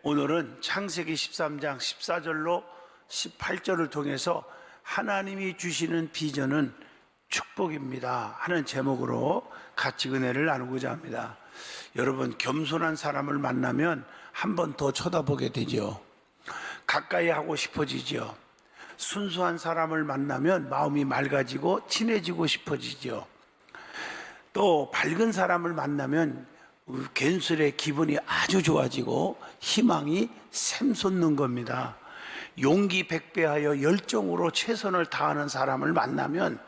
오늘은 창세기 13장 14절로 18절을 통해서 하나님이 주시는 비전은 축복입니다 하는 제목으로 같이 은혜를 나누고자 합니다. 여러분, 겸손한 사람을 만나면 한 번 더 쳐다보게 되죠. 가까이 하고 싶어지죠. 순수한 사람을 만나면 마음이 맑아지고 친해지고 싶어지죠. 또 밝은 사람을 만나면 괜스레 기분이 아주 좋아지고 희망이 샘솟는 겁니다. 용기 백배하여 열정으로 최선을 다하는 사람을 만나면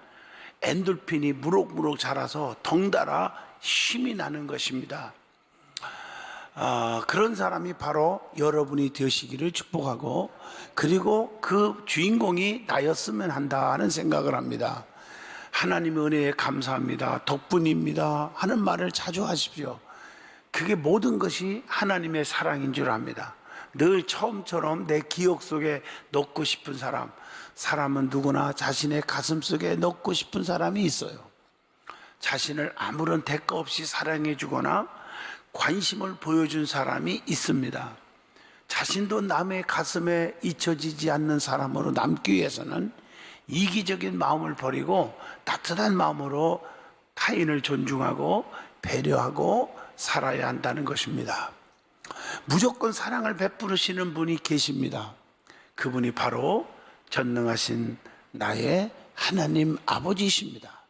엔돌핀이 무럭무럭 자라서 덩달아 힘이 나는 것입니다. 그런 사람이 바로 여러분이 되시기를 축복하고, 그리고 그 주인공이 나였으면 한다는 생각을 합니다. 하나님의 은혜에 감사합니다, 덕분입니다 하는 말을 자주 하십시오. 그게 모든 것이 하나님의 사랑인 줄 압니다. 늘 처음처럼 내 기억 속에 넣고 싶은 사람은 누구나 자신의 가슴 속에 넣고 싶은 사람이 있어요. 자신을 아무런 대가 없이 사랑해 주거나 관심을 보여준 사람이 있습니다. 자신도 남의 가슴에 잊혀지지 않는 사람으로 남기 위해서는 이기적인 마음을 버리고 따뜻한 마음으로 타인을 존중하고 배려하고 살아야 한다는 것입니다. 무조건 사랑을 베푸시는 분이 계십니다. 그분이 바로 전능하신 나의 하나님 아버지이십니다.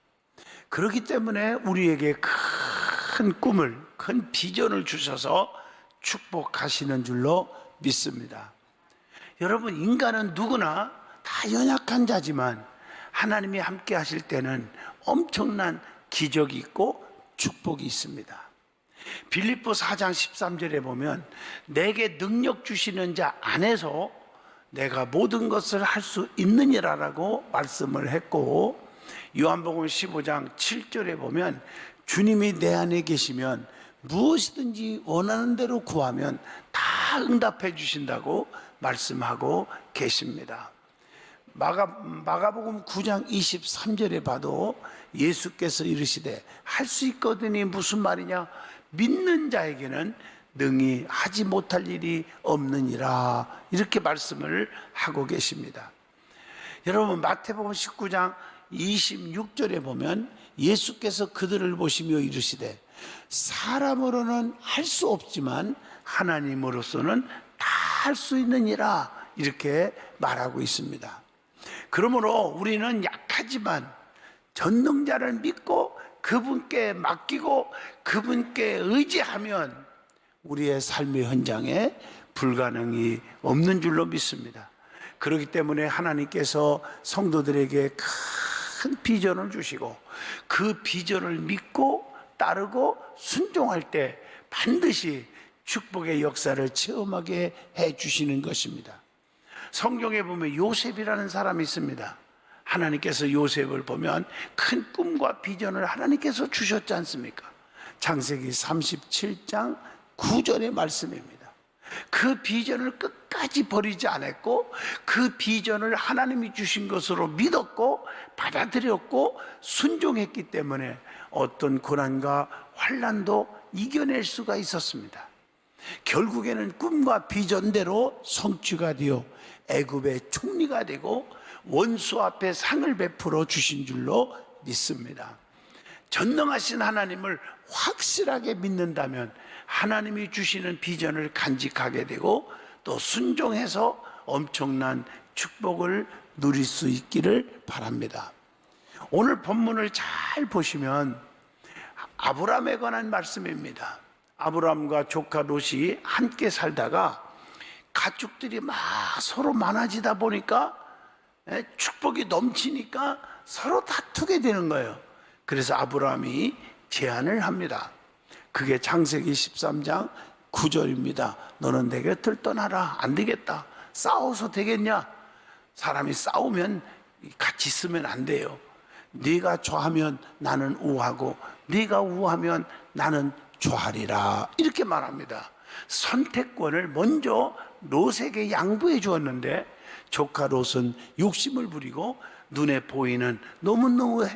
그렇기 때문에 우리에게 큰 꿈을, 큰 비전을 주셔서 축복하시는 줄로 믿습니다. 여러분, 인간은 누구나 다 연약한 자지만 하나님이 함께 하실 때는 엄청난 기적이 있고 축복이 있습니다. 빌립보 4장 13절에 보면 내게 능력 주시는 자 안에서 내가 모든 것을 할 수 있느니라라고 말씀을 했고, 요한복음 15장 7절에 보면 주님이 내 안에 계시면 무엇이든지 원하는 대로 구하면 다 응답해 주신다고 말씀하고 계십니다. 마가복음 9장 23절에 봐도 예수께서 이르시되 할 수 있거든이 무슨 말이냐, 믿는 자에게는 능히 하지 못할 일이 없느니라, 이렇게 말씀을 하고 계십니다. 여러분, 마태복음 19장 26절에 보면 예수께서 그들을 보시며 이르시되 사람으로는 할 수 없지만 하나님으로서는 다 할 수 있느니라, 이렇게 말하고 있습니다. 그러므로 우리는 약하지만 전능자를 믿고 그분께 맡기고 그분께 의지하면 우리의 삶의 현장에 불가능이 없는 줄로 믿습니다. 그렇기 때문에 하나님께서 성도들에게 큰 비전을 주시고 그 비전을 믿고 따르고 순종할 때 반드시 축복의 역사를 체험하게 해 주시는 것입니다. 성경에 보면 요셉이라는 사람이 있습니다. 하나님께서 요셉을 보면 큰 꿈과 비전을 하나님께서 주셨지 않습니까? 창세기 37장 9절의 말씀입니다. 그 비전을 끝까지 버리지 않았고 그 비전을 하나님이 주신 것으로 믿었고 받아들였고 순종했기 때문에 어떤 고난과 환난도 이겨낼 수가 있었습니다. 결국에는 꿈과 비전대로 성취가 되어 애굽의 총리가 되고 원수 앞에 상을 베풀어 주신 줄로 믿습니다. 전능하신 하나님을 확실하게 믿는다면 하나님이 주시는 비전을 간직하게 되고 또 순종해서 엄청난 축복을 누릴 수 있기를 바랍니다. 오늘 본문을 잘 보시면 아브라함에 관한 말씀입니다. 아브라함과 조카 롯이 함께 살다가 가축들이 막 서로 많아지다 보니까 축복이 넘치니까 서로 다투게 되는 거예요. 그래서 아브라함이 제안을 합니다. 그게 창세기 13장 9절입니다. 너는 내 곁을 떠나라. 안 되겠다. 싸워서 되겠냐? 사람이 싸우면 같이 있으면 안 돼요. 네가 좌하면 나는 우하고 네가 우하면 나는 좌하리라, 이렇게 말합니다. 선택권을 먼저 롯에게 양보해 주었는데 조카 롯은 욕심을 부리고 눈에 보이는 너무너무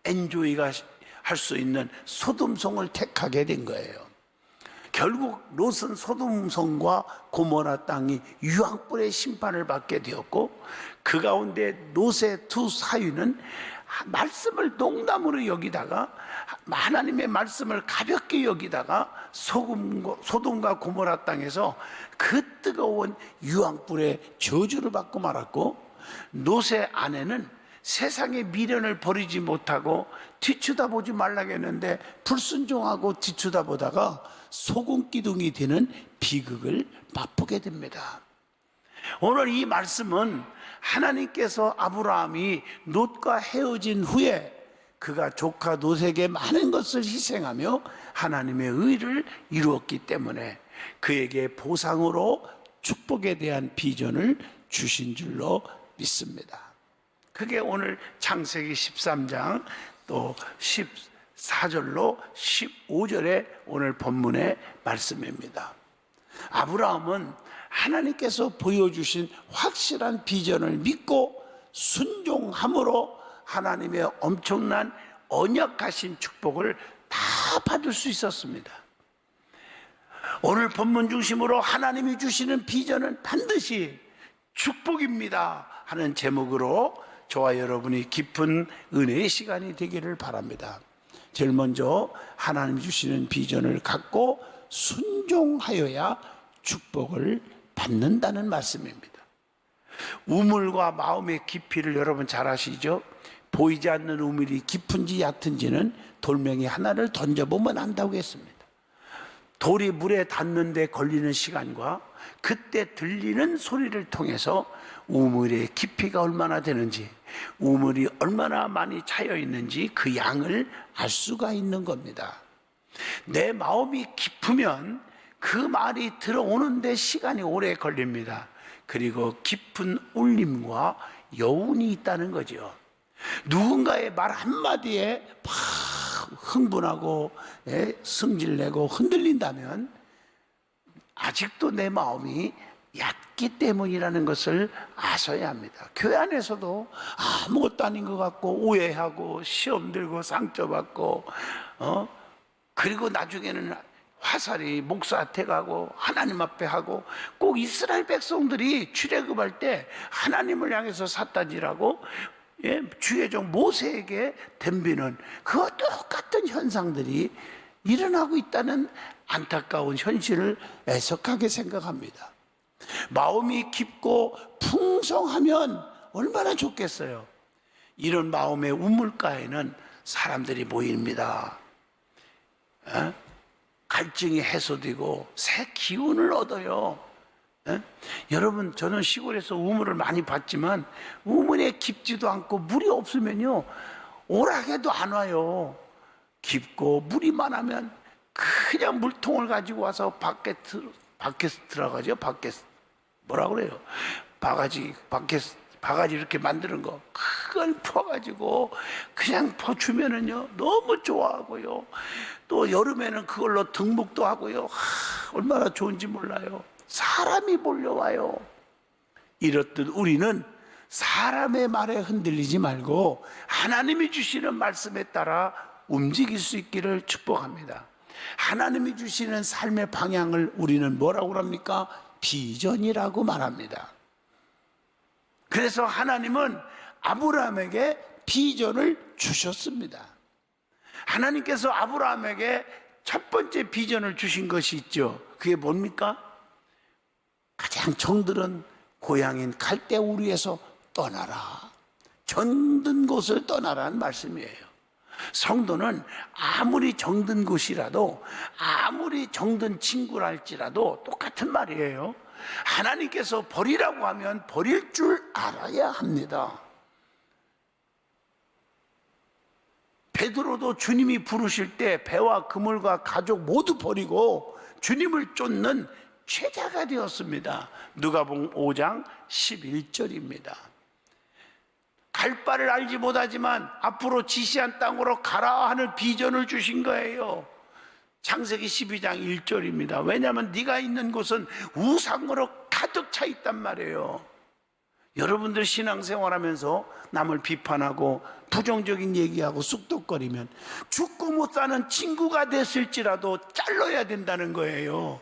엔조이가 할 수 있는 소돔성을 택하게 된 거예요. 결국 롯은 소돔성과 고모라 땅이 유황불의 심판을 받게 되었고, 그 가운데 롯의 두 사위는 말씀을 농담으로 여기다가, 하나님의 말씀을 가볍게 여기다가 소돔과 고모라 땅에서 그 뜨거운 유황불의 저주를 받고 말았고, 롯의 아내는 세상의 미련을 버리지 못하고 뒤쳐다보지 말라고 했는데 불순종하고 뒤쳐다보다가 소금기둥이 되는 비극을 맛보게 됩니다. 오늘 이 말씀은 하나님께서 아브라함이 롯과 헤어진 후에 그가 조카 롯에게 많은 것을 희생하며 하나님의 의를 이루었기 때문에 그에게 보상으로 축복에 대한 비전을 주신 줄로 믿습니다. 그게 오늘 창세기 13장 또 14절로 15절의 오늘 본문의 말씀입니다. 아브라함은 하나님께서 보여주신 확실한 비전을 믿고 순종함으로 하나님의 엄청난 언약하신 축복을 다 받을 수 있었습니다. 오늘 본문 중심으로 하나님이 주시는 비전은 반드시 축복입니다 하는 제목으로 저와 여러분이 깊은 은혜의 시간이 되기를 바랍니다. 제일 먼저 하나님 주시는 비전을 갖고 순종하여야 축복을 받는다는 말씀입니다. 우물과 마음의 깊이를 여러분 잘 아시죠? 보이지 않는 우물이 깊은지 얕은지는 돌멩이 하나를 던져보면 안다고 했습니다. 돌이 물에 닿는데 걸리는 시간과 그때 들리는 소리를 통해서 우물의 깊이가 얼마나 되는지, 우물이 얼마나 많이 차여 있는지 그 양을 알 수가 있는 겁니다. 내 마음이 깊으면 그 말이 들어오는데 시간이 오래 걸립니다. 그리고 깊은 울림과 여운이 있다는 거죠. 누군가의 말 한마디에 막 흥분하고 승질내고 흔들린다면 아직도 내 마음이 얕기 때문이라는 것을 아셔야 합니다. 교회 안에서도 아무것도 아닌 것 같고 오해하고 시험 들고 상처받고 그리고 나중에는 화살이 목사한테 가고 하나님 앞에 하고, 꼭 이스라엘 백성들이 출애굽할 때 하나님을 향해서 삿단질하고 주의 종 모세에게 덤비는 그 똑같은 현상들이 일어나고 있다는 안타까운 현실을 애석하게 생각합니다. 마음이 깊고 풍성하면 얼마나 좋겠어요. 이런 마음의 우물가에는 사람들이 모입니다. 갈증이 해소되고 새 기운을 얻어요. 여러분, 저는 시골에서 우물을 많이 봤지만 우물에 깊지도 않고 물이 없으면요 오락해도 안 와요. 깊고 물이 많으면 그냥 물통을 가지고 와서 밖에 들어가죠. 밖에 뭐라 그래요? 바가지 이렇게 만드는 거, 그걸 퍼가지고 그냥 퍼주면은요 너무 좋아하고요. 또 여름에는 그걸로 등목도 하고요. 얼마나 좋은지 몰라요. 사람이 몰려와요. 이렇듯 우리는 사람의 말에 흔들리지 말고 하나님이 주시는 말씀에 따라 움직일 수 있기를 축복합니다. 하나님이 주시는 삶의 방향을 우리는 뭐라고 합니까? 비전이라고 말합니다. 그래서 하나님은 아브라함에게 비전을 주셨습니다. 하나님께서 아브라함에게 첫 번째 비전을 주신 것이 있죠. 그게 뭡니까? 가장 정들은 고향인 갈대 우르에서 떠나라. 정든 곳을 떠나라는 말씀이에요. 성도는 아무리 정든 곳이라도, 아무리 정든 친구랄지라도 똑같은 말이에요. 하나님께서 버리라고 하면 버릴 줄 알아야 합니다. 베드로도 주님이 부르실 때 배와 그물과 가족 모두 버리고 주님을 쫓는 제자가 되었습니다. 누가복음 5장 11절입니다. 갈 바를 알지 못하지만 앞으로 지시한 땅으로 가라 하는 비전을 주신 거예요. 창세기 12장 1절입니다. 왜냐하면 네가 있는 곳은 우상으로 가득 차 있단 말이에요. 여러분들 신앙생활하면서 남을 비판하고 부정적인 얘기하고 쑥덕거리면 죽고 못 사는 친구가 됐을지라도 잘라야 된다는 거예요.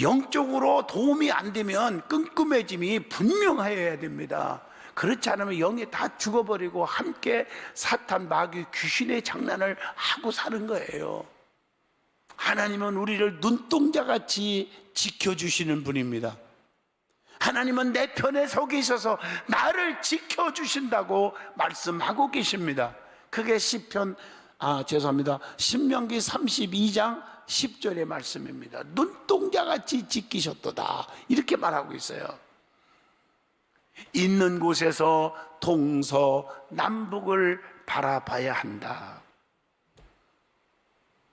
영적으로 도움이 안 되면 끈끈해짐이 분명해야 됩니다. 그렇지 않으면 영이 다 죽어버리고 함께 사탄, 마귀, 귀신의 장난을 하고 사는 거예요. 하나님은 우리를 눈동자같이 지켜주시는 분입니다. 하나님은 내 편에 서 계셔서 나를 지켜주신다고 말씀하고 계십니다. 그게 신명기 32장 10절의 말씀입니다. 눈동자같이 지키셨도다, 이렇게 말하고 있어요. 있는 곳에서 동서남북을 바라봐야 한다.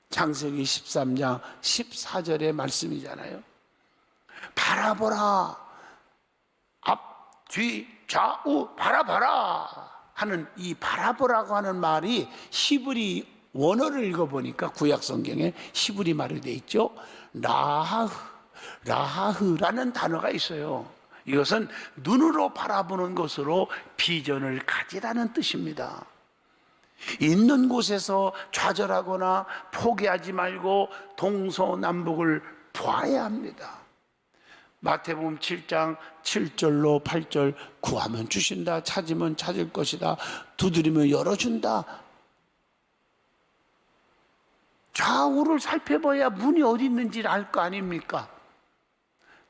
창세기 13장 14절의 말씀이잖아요. 바라보라, 앞, 뒤, 좌우 바라봐라 하는 이 바라보라고 하는 말이 히브리 원어를 읽어보니까 구약 성경에 히브리 말이 되어 있죠. 라하흐라는 단어가 있어요. 이것은 눈으로 바라보는 것으로 비전을 가지라는 뜻입니다. 있는 곳에서 좌절하거나 포기하지 말고 동서남북을 보아야 합니다. 마태복음 7장 7절로 8절, 구하면 주신다, 찾으면 찾을 것이다, 두드리면 열어준다. 좌우를 살펴봐야 문이 어디 있는지를 알 거 아닙니까?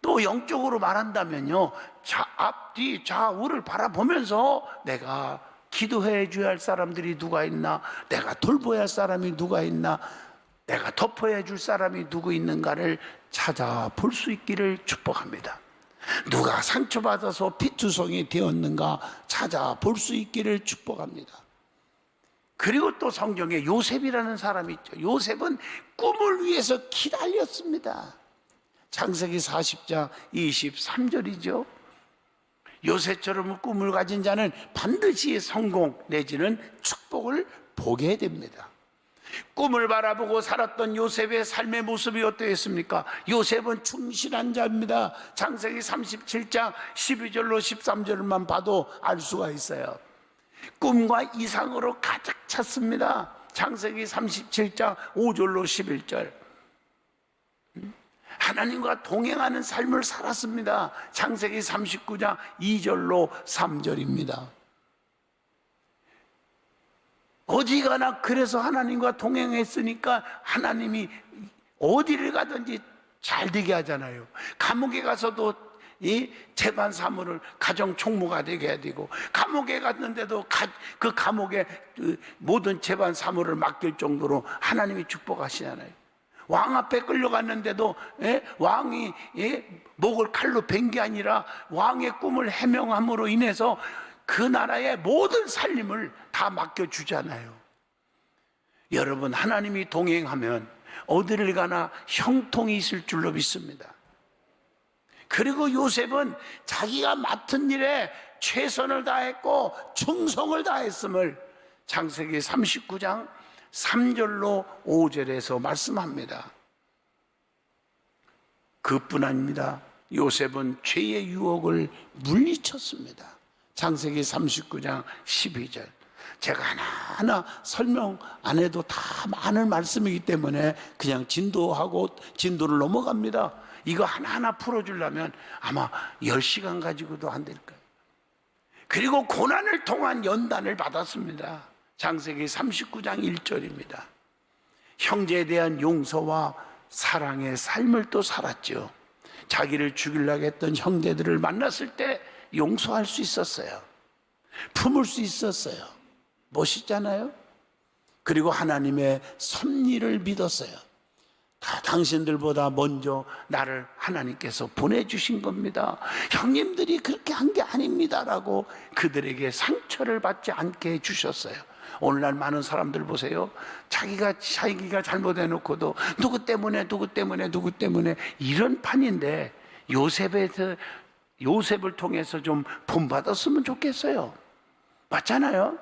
또 영적으로 말한다면요, 앞, 뒤, 좌우를 바라보면서 내가 기도해 줘야 할 사람들이 누가 있나, 내가 돌봐야 할 사람이 누가 있나, 내가 덮어야 줄 사람이 누구 있는가를 찾아볼 수 있기를 축복합니다. 누가 상처받아서 피투성이 되었는가 찾아볼 수 있기를 축복합니다. 그리고 또 성경에 요셉이라는 사람이 있죠. 요셉은 꿈을 위해서 기다렸습니다. 창세기 40장 23절이죠. 요셉처럼 꿈을 가진 자는 반드시 성공 내지는 축복을 보게 됩니다. 꿈을 바라보고 살았던 요셉의 삶의 모습이 어떠했습니까? 요셉은 충실한 자입니다. 창세기 37장 12절로 13절만 봐도 알 수가 있어요. 꿈과 이상으로 가득 찼습니다. 창세기 37장 5절로 11절. 하나님과 동행하는 삶을 살았습니다. 창세기 39장 2절로 3절입니다. 어디 가나 그래서 하나님과 동행했으니까 하나님이 어디를 가든지 잘 되게 하잖아요. 감옥에 가서도 이 재반 사무를 가정 총무가 되게 해야 되고, 감옥에 갔는데도 그 감옥에 모든 재반 사무를 맡길 정도로 하나님이 축복하시잖아요. 왕 앞에 끌려갔는데도 왕이 목을 칼로 벤 게 아니라 왕의 꿈을 해명함으로 인해서 그 나라의 모든 살림을 다 맡겨주잖아요. 여러분, 하나님이 동행하면 어디를 가나 형통이 있을 줄로 믿습니다. 그리고 요셉은 자기가 맡은 일에 최선을 다했고 충성을 다했음을 창세기 39장 3절로 5절에서 말씀합니다. 그뿐 아닙니다. 요셉은 죄의 유혹을 물리쳤습니다. 창세기 39장 12절. 제가 하나하나 설명 안 해도 다 많은 말씀이기 때문에 그냥 진도를 넘어갑니다. 이거 하나하나 풀어주려면 아마 10시간 가지고도 안 될 거예요. 그리고 고난을 통한 연단을 받았습니다. 창세기 39장 1절입니다. 형제에 대한 용서와 사랑의 삶을 또 살았죠. 자기를 죽이려고 했던 형제들을 만났을 때 용서할 수 있었어요. 품을 수 있었어요. 멋있잖아요. 그리고 하나님의 섭리를 믿었어요. 다 당신들보다 먼저 나를 하나님께서 보내주신 겁니다. 형님들이 그렇게 한 게 아닙니다라고 그들에게 상처를 받지 않게 해주셨어요. 오늘날 많은 사람들 보세요. 자기가 잘못해놓고도 누구 때문에 이런 판인데, 요셉을 통해서 좀 본받았으면 좋겠어요. 맞잖아요.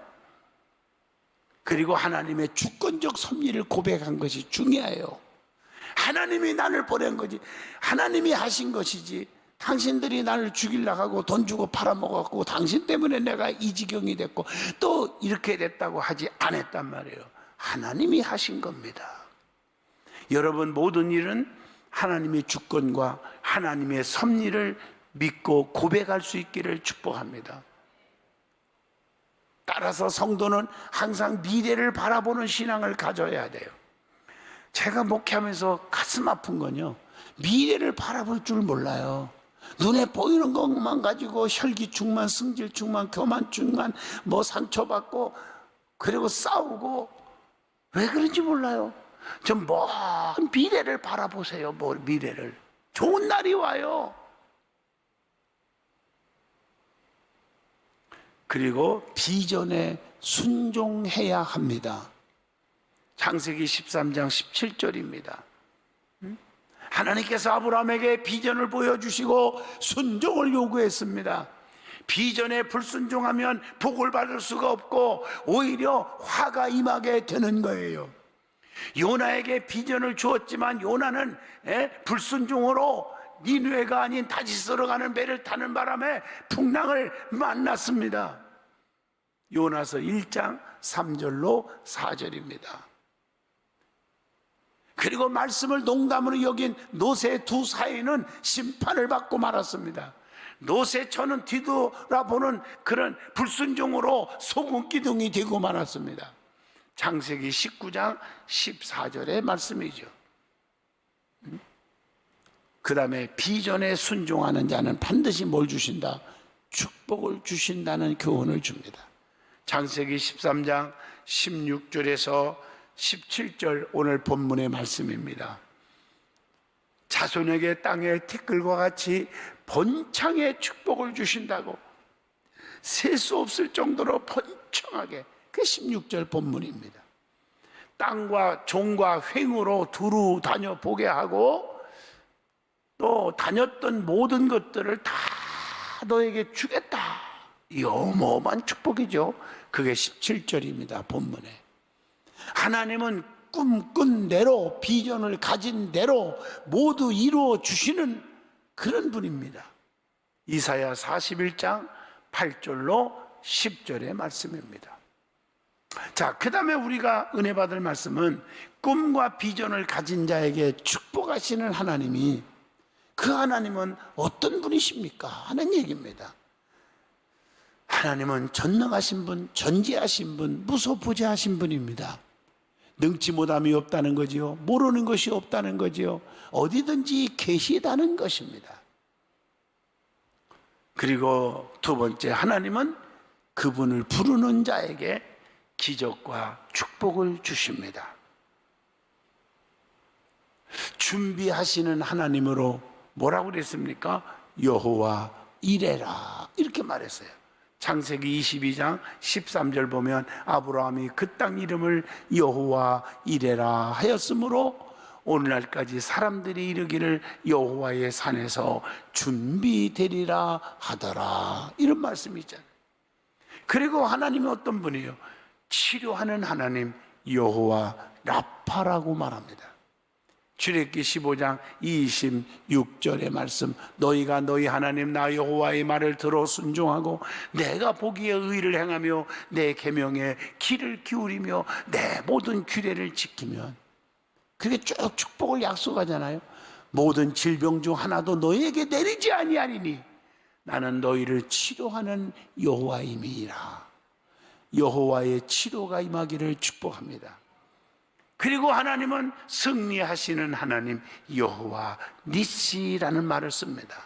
그리고 하나님의 주권적 섭리를 고백한 것이 중요해요. 하나님이 나를 보낸 거지, 하나님이 하신 것이지 당신들이 나를 죽이려고 하고 돈 주고 팔아먹었고 당신 때문에 내가 이 지경이 됐고 또 이렇게 됐다고 하지 않았단 말이에요. 하나님이 하신 겁니다. 여러분, 모든 일은 하나님의 주권과 하나님의 섭리를 믿고 고백할 수 있기를 축복합니다. 따라서 성도는 항상 미래를 바라보는 신앙을 가져야 돼요. 제가 목회하면서 가슴 아픈 건요, 미래를 바라볼 줄 몰라요. 눈에 보이는 것만 가지고 혈기충만, 승질충만, 교만충만, 뭐 상처받고 그리고 싸우고, 왜 그런지 몰라요. 좀 먼 미래를 바라보세요. 뭐 미래를. 좋은 날이 와요. 그리고 비전에 순종해야 합니다. 창세기 13장 17절입니다. 하나님께서 아브라함에게 비전을 보여주시고 순종을 요구했습니다. 비전에 불순종하면 복을 받을 수가 없고 오히려 화가 임하게 되는 거예요. 요나에게 비전을 주었지만 요나는 불순종으로 니느웨가 아닌 다시스로 가는 배를 타는 바람에 풍랑을 만났습니다. 요나서 1장 3절로 4절입니다. 그리고 말씀을 농담으로 여긴 노새 두 사이는 심판을 받고 말았습니다. 노새처는 뒤돌아보는 그런 불순종으로 소금 기둥이 되고 말았습니다. 창세기 19장 14절의 말씀이죠. 그 다음에 비전에 순종하는 자는 반드시 뭘 주신다? 축복을 주신다는 교훈을 줍니다. 창세기 13장 16절에서 17절 오늘 본문의 말씀입니다. 자손에게 땅의 티끌과 같이 번창의 축복을 주신다고, 셀 수 없을 정도로 번창하게. 그 16절 본문입니다. 땅과 종과 횡으로 두루 다녀 보게 하고 또 다녔던 모든 것들을 다 너에게 주겠다. 이 어마어마한 축복이죠. 그게 17절입니다. 본문에. 하나님은 꿈꾼 대로, 비전을 가진 대로 모두 이루어 주시는 그런 분입니다. 이사야 41장 8절로 10절의 말씀입니다. 자, 그 다음에 우리가 은혜 받을 말씀은 꿈과 비전을 가진 자에게 축복하시는 하나님이, 그 하나님은 어떤 분이십니까? 하는 얘기입니다. 하나님은 전능하신 분, 전지하신 분, 무소부재하신 분입니다. 능치 못함이 없다는 거지요. 모르는 것이 없다는 거지요. 어디든지 계시다는 것입니다. 그리고 두 번째, 하나님은 그분을 부르는 자에게 기적과 축복을 주십니다. 준비하시는 하나님으로 뭐라고 그랬습니까? 여호와 이레라, 이렇게 말했어요. 창세기 22장 13절 보면 아브라함이 그 땅 이름을 여호와 이레라 하였으므로 오늘날까지 사람들이 이르기를 여호와의 산에서 준비되리라 하더라, 이런 말씀이 있잖아요. 그리고 하나님이 어떤 분이에요? 치료하는 하나님, 여호와 라파라고 말합니다. 출애굽기 15장 26절의 말씀, 너희가 너희 하나님 나 여호와의 말을 들어 순종하고 내가 보기에 의를 행하며 내 계명에 귀를 기울이며 내 모든 규례를 지키면, 그게 쭉 축복을 약속하잖아요. 모든 질병 중 하나도 너희에게 내리지 아니하리니 나는 너희를 치료하는 여호와임이라. 여호와의 치료가 임하기를 축복합니다. 그리고 하나님은 승리하시는 하나님, 여호와 니시라는 말을 씁니다.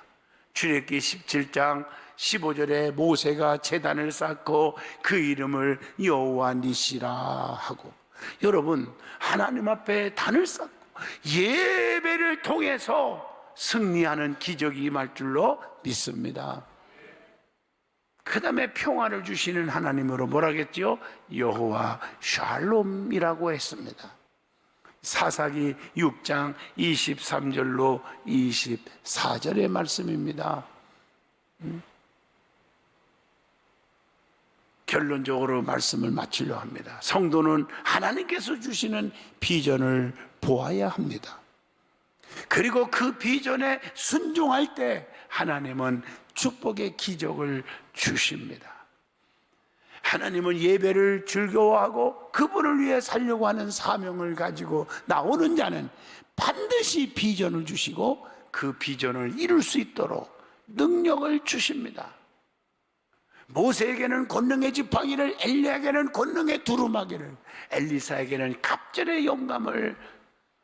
출애굽기 17장 15절에 모세가 제단을 쌓고 그 이름을 여호와 니시라 하고, 여러분, 하나님 앞에 단을 쌓고 예배를 통해서 승리하는 기적이 임할 줄로 믿습니다. 그 다음에 평화를 주시는 하나님으로 뭐라겠죠? 여호와 샬롬이라고 했습니다. 사사기 6장 23절로 24절의 말씀입니다. 결론적으로 말씀을 마치려 합니다. 성도는 하나님께서 주시는 비전을 보아야 합니다. 그리고 그 비전에 순종할 때 하나님은 축복의 기적을 주십니다. 하나님은 예배를 즐거워하고 그분을 위해 살려고 하는 사명을 가지고 나오는 자는 반드시 비전을 주시고 그 비전을 이룰 수 있도록 능력을 주십니다. 모세에게는 권능의 지팡이를, 엘리야에게는 권능의 두루마기를, 엘리사에게는 갑절의 영감을,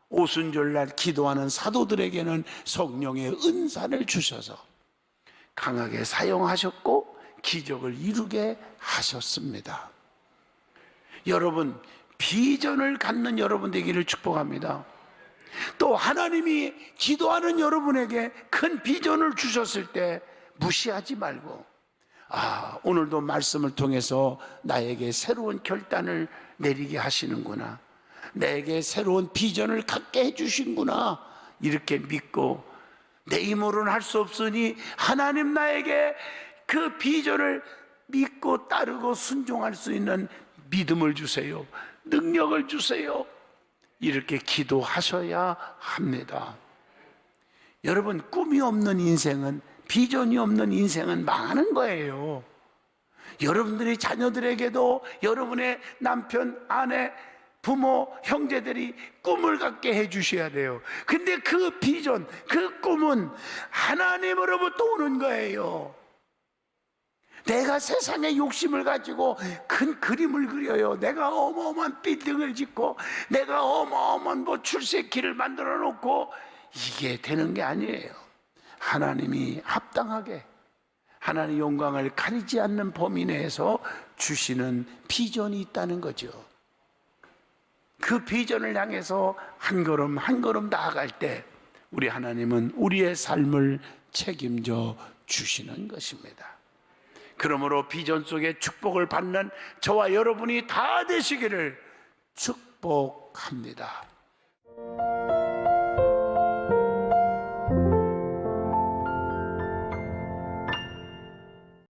오순절날 기도하는 사도들에게는 성령의 은사를 주셔서 강하게 사용하셨고 기적을 이루게 하셨습니다. 여러분, 비전을 갖는 여러분 되기를 축복합니다. 또 하나님이 기도하는 여러분에게 큰 비전을 주셨을 때 무시하지 말고, 오늘도 말씀을 통해서 나에게 새로운 결단을 내리게 하시는구나, 내게 새로운 비전을 갖게 해주신구나, 이렇게 믿고, 내 힘으로는 할 수 없으니 하나님 나에게 그 비전을 믿고 따르고 순종할 수 있는 믿음을 주세요, 능력을 주세요, 이렇게 기도하셔야 합니다. 여러분, 꿈이 없는 인생은, 비전이 없는 인생은 망하는 거예요. 여러분들이 자녀들에게도 여러분의 남편, 아내, 부모, 형제들이 꿈을 갖게 해 주셔야 돼요. 근데 그 비전, 그 꿈은 하나님으로부터 오는 거예요. 내가 세상의 욕심을 가지고 큰 그림을 그려요. 내가 어마어마한 빌딩을 짓고, 내가 어마어마한 출세길을 만들어 놓고, 이게 되는 게 아니에요. 하나님이 합당하게 하나님의 영광을 가리지 않는 범위 내에서 주시는 비전이 있다는 거죠. 그 비전을 향해서 한 걸음 한 걸음 나아갈 때 우리 하나님은 우리의 삶을 책임져 주시는 것입니다. 그러므로 비전 속에 축복을 받는 저와 여러분이 다 되시기를 축복합니다.